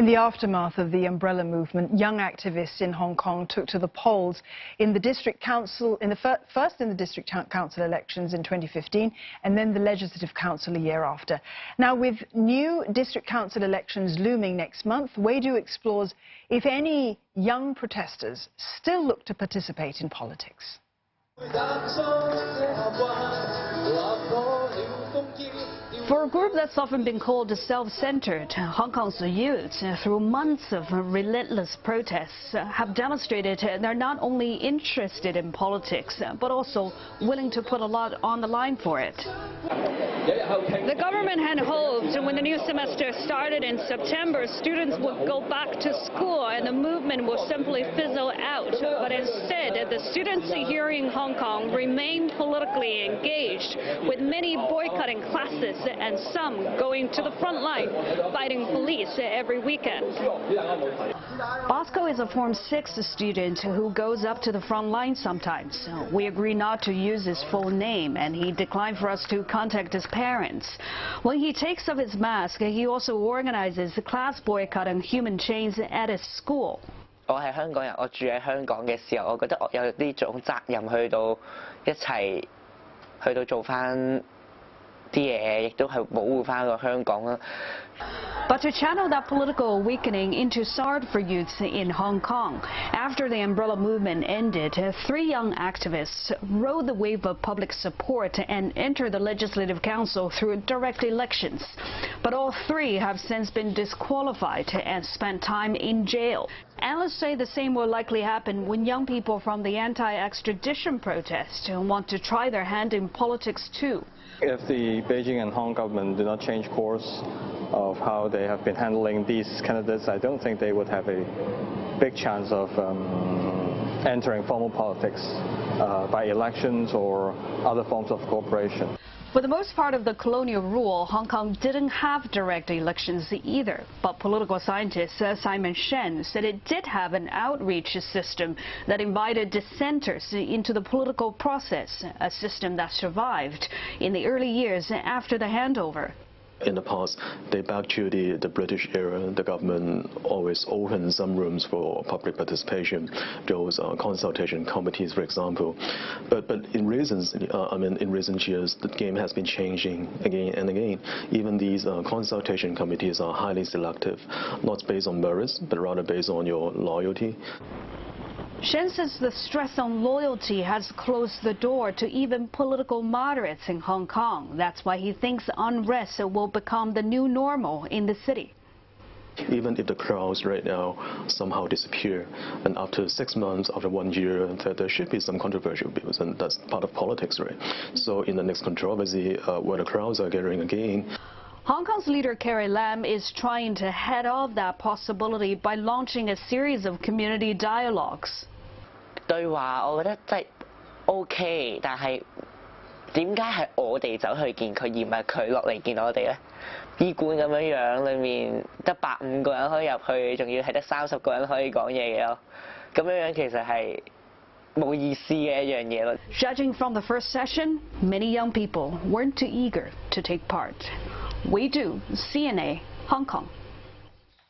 In the aftermath of the umbrella movement, young activists in Hong Kong took to the polls in the district council, first in the district council elections in 2015 and then the legislative council a year after. Now, with new district council elections looming next month, Weidoo explores if any young protesters still look to participate in politics. For a group that's often been called self-centered, Hong Kong's youth, through months of relentless protests, have demonstrated they're not only interested in politics, but also willing to put a lot on the line for it. The government had hoped when the new semester started in September, students would go back to school and the movement will simply fizzle out. But instead, the students here in Hong Kong remain politically engaged, with many boycotting classes and some going to the front line, fighting police every weekend. Bosco is a Form 6 student who goes up to the front line sometimes. We agree not to use his full name, and he declined for us to contact his parents. When he takes off his mask, he also organizes class boycott and human chains at his school. 我係香港人，我住喺香港嘅時候，我覺得我有呢種責任去到一齊去到做翻啲嘢，亦都係保護翻個香港啦。 But to channel that political awakening into SARD for youths in Hong Kong, after the umbrella movement ended, 3 young activists rode the wave of public support and entered the Legislative Council through direct elections. But all 3 have since been disqualified and spent time in jail. Analysts say the same will likely happen when young people from the anti-extradition protest want to try their hand in politics too. If the Beijing and Hong government do not change course of how they have been handling these candidates, I don't think they would have a big chance of entering formal politics by elections or other forms of cooperation. For the most part of the colonial rule, Hong Kong didn't have direct elections either. But political scientist Simon Shen said it did have an outreach system that invited dissenters into the political process, a system that survived in the early years after the handover. In the past, they back to the British era, the government always opened some rooms for public participation, those consultation committees, for example. But in recent years, the game has been changing again and again. Even these consultation committees are highly selective, not based on merits, but rather based on your loyalty. Shen says the stress on loyalty has closed the door to even political moderates in Hong Kong. That's why he thinks unrest will become the new normal in the city. Even if the crowds right now somehow disappear, and after 6 months, after 1 year, there should be some controversial bills, and that's part of politics, right? So in the next controversy, where the crowds are gathering again, Hong Kong's leader Carrie Lam is trying to head off that possibility by launching a series of community dialogues. 對話我覺得真係 OK， 但係點解係我哋走去見佢，而唔係佢落嚟見我哋咧？醫館咁樣樣，裡面得150個人可以入去，仲要係得30個人可以講嘢嘅咯。咁樣樣其實係冇意思嘅一樣嘢咯。Judging from the first session, many young people weren't too eager to take part. Weidoo, CNA, Hong Kong.